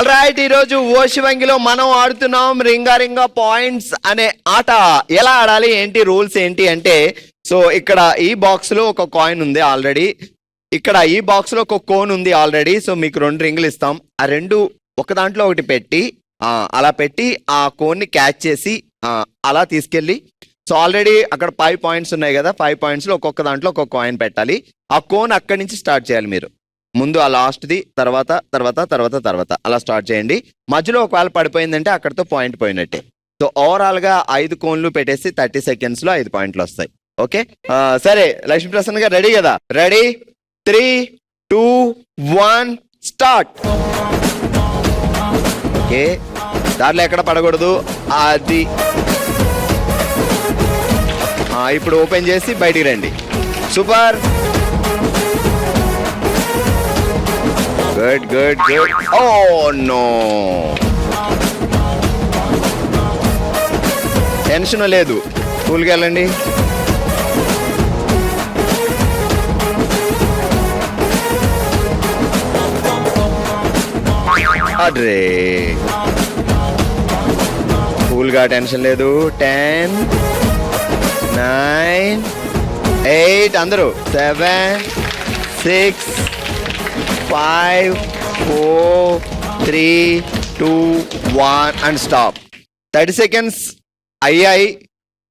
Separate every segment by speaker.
Speaker 1: All right, ఈరోజు ఓషివంగిలో మనం ఆడుతున్నాం రింగా పాయింట్స్ అనే ఆట. ఎలా ఆడాలి, ఏంటి రూల్స్ ఏంటి అంటే, సో ఇక్కడ ఈ బాక్స్ లో ఒక కాయిన్ ఉంది ఆల్రెడీ, ఇక్కడ ఈ బాక్స్ లో ఒక కోన్ ఉంది ఆల్రెడీ. సో మీకు 2 రింగులు ఇస్తాం. ఆ 2 ఒక దాంట్లో ఒకటి పెట్టి అలా పెట్టి ఆ కోన్ ని క్యాచ్ చేసి అలా తీసుకెళ్ళి, సో ఆల్రెడీ అక్కడ 5 పాయింట్స్ ఉన్నాయి కదా, 5 పాయింట్స్ లో ఒక్కొక్క దాంట్లో ఒక్కొక్క కాయిన్ పెట్టాలి. ఆ కోన్ అక్కడి నుంచి స్టార్ట్ చేయాలి మీరు. ముందు ఆ లాస్ట్ది, తర్వాత తర్వాత తర్వాత తర్వాత అలా స్టార్ట్ చేయండి. మధ్యలో ఒకవేళ పడిపోయిందంటే అక్కడితో పాయింట్ పోయినట్టే. సో ఓవరాల్ గా 5 కోన్లు పెట్టేసి 30 సెకండ్స్ లో 5 పాయింట్లు వస్తాయి. ఓకే, సరే లక్ష్మీప్రసన్న గారు రెడీ కదా? Ready, 3, 2, 1 start. ఓకే, దాంట్లో ఎక్కడ పడకూడదు. అది ఇప్పుడు ఓపెన్ చేసి బయటికి రండి. Super, good good good. Oh no, tension లేదు, కూల్గా వెళ్ళండి. అడ్రే, కూల్గా, టెన్షన్ లేదు. 10, 9, 8, అందరూ 7, 6, 5, 4, 3, 2, 1 అండ్ స్టాప్. 30 సెకండ్స్ అయ్యాయి,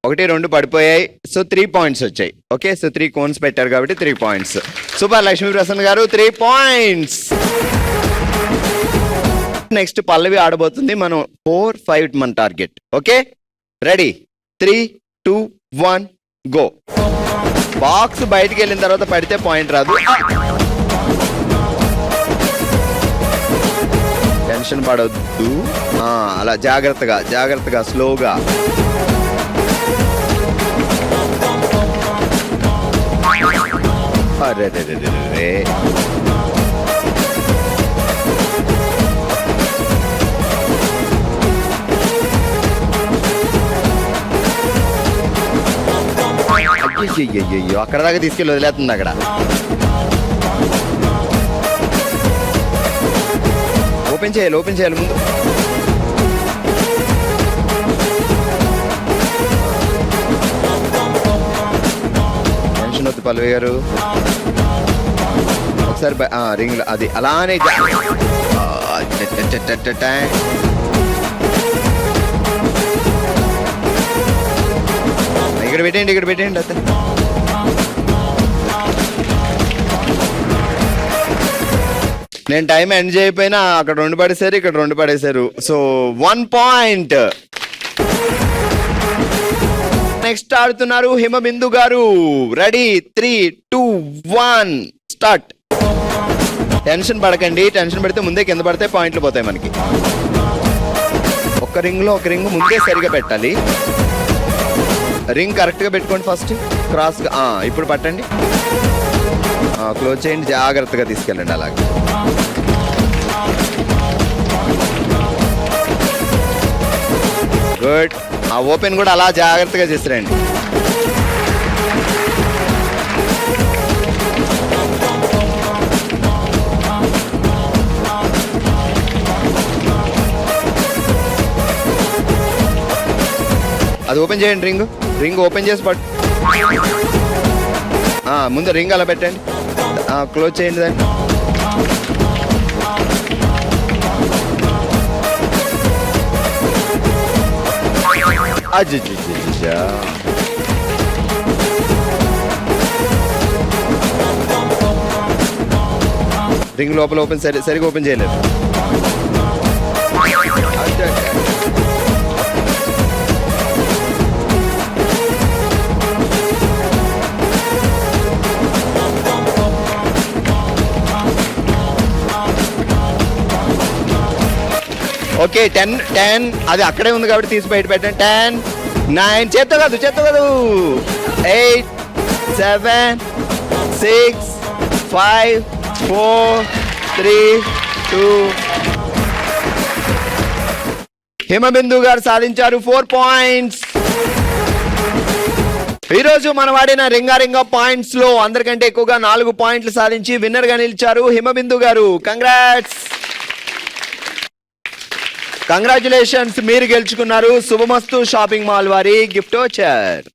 Speaker 1: 1, 2 పడిపోయాయి. సో 3 పాయింట్స్ వచ్చాయి. ఓకే, సో 3 కోన్స్ పెట్టారు కాబట్టి 3 పాయింట్స్. సూపర్ లక్ష్మీప్రసన్న గారు, 3 పాయింట్స్. నెక్స్ట్ పల్లవి ఆడబోతుంది. మనం 4, 5 మన target. Okay, ready, 3, 2, 1 go. Box బయటికి వెళ్ళిన తర్వాత పడితే పాయింట్ రాదు. టెన్షన్ పడొద్దు, అలా జాగ్రత్తగా జాగ్రత్తగా స్లోగా. అరే అయ్యో, అక్కడ దాకా తీసుకెళ్ళి వదిలేస్తుంది. అక్కడ ఓపెన్ చేయాలి, ఓపెన్ చేయాలి ముందు. టెన్షన్ వద్దు పల్లవి గారు. ఒకసారి రింగ్ అది అలానే ఇక్కడ పెట్టేయండి, ఇక్కడ పెట్టేయండి. అతను నేను టైం ఎండ్ చేయకపోయినా అక్కడ 2 పడేశారు, ఇక్కడ 2 పడేశారు. So 1 point. నెక్స్ట్ ఆడుతున్నారు హిమబిందు గారు. Ready, 3, 2, 1 start. టెన్షన్ పడకండి, టెన్షన్ పడితే ముందే కింద పడితే పాయింట్లు పోతాయి మనకి. ఒక రింగ్ ముందే సరిగా పెట్టాలి. రింగ్ కరెక్ట్ గా పెట్టుకోండి. ఫస్ట్ క్రాస్ గా ఇప్పుడు పట్టండి, క్లోజ్ చేయండి, జాగ్రత్తగా తీసుకెళ్ళండి. అలాగే గుడ్. ఓపెన్ కూడా అలా జాగ్రత్తగా చేసిరండి. అది ఓపెన్ చేయండి. రింగ్ ఓపెన్ చేసి పట్టు. ముందు రింగ్ అలా పెట్టండి, క్లోజ్ చేయండి దాన్ని. రింగ్ లోపల ఓపెన్ సరిగా ఓపెన్ చేయలేదు. ఓకే, 10 అది అక్కడే ఉంది కాబట్టి తీసి బయట పెట్టండి. 10, 9, చేత్తో కాదు 8, 7, 6, 5, 4, 3, 2. హిమబిందు గారు సాధించారు 4 పాయింట్స్. ఈరోజు మనం వాడిన రింగా పాయింట్స్ లో అందరికంటే ఎక్కువగా 4 పాయింట్లు సాధించి విన్నర్ గా నిలిచారు హిమబిందు గారు. కంగ్రాట్స్. కంగ్రాచులేషన్స్, మీరు గెలుచుకున్నారు శుభమస్తు షాపింగ్ మాల్ వారి గిఫ్ట్ వచ్చారు.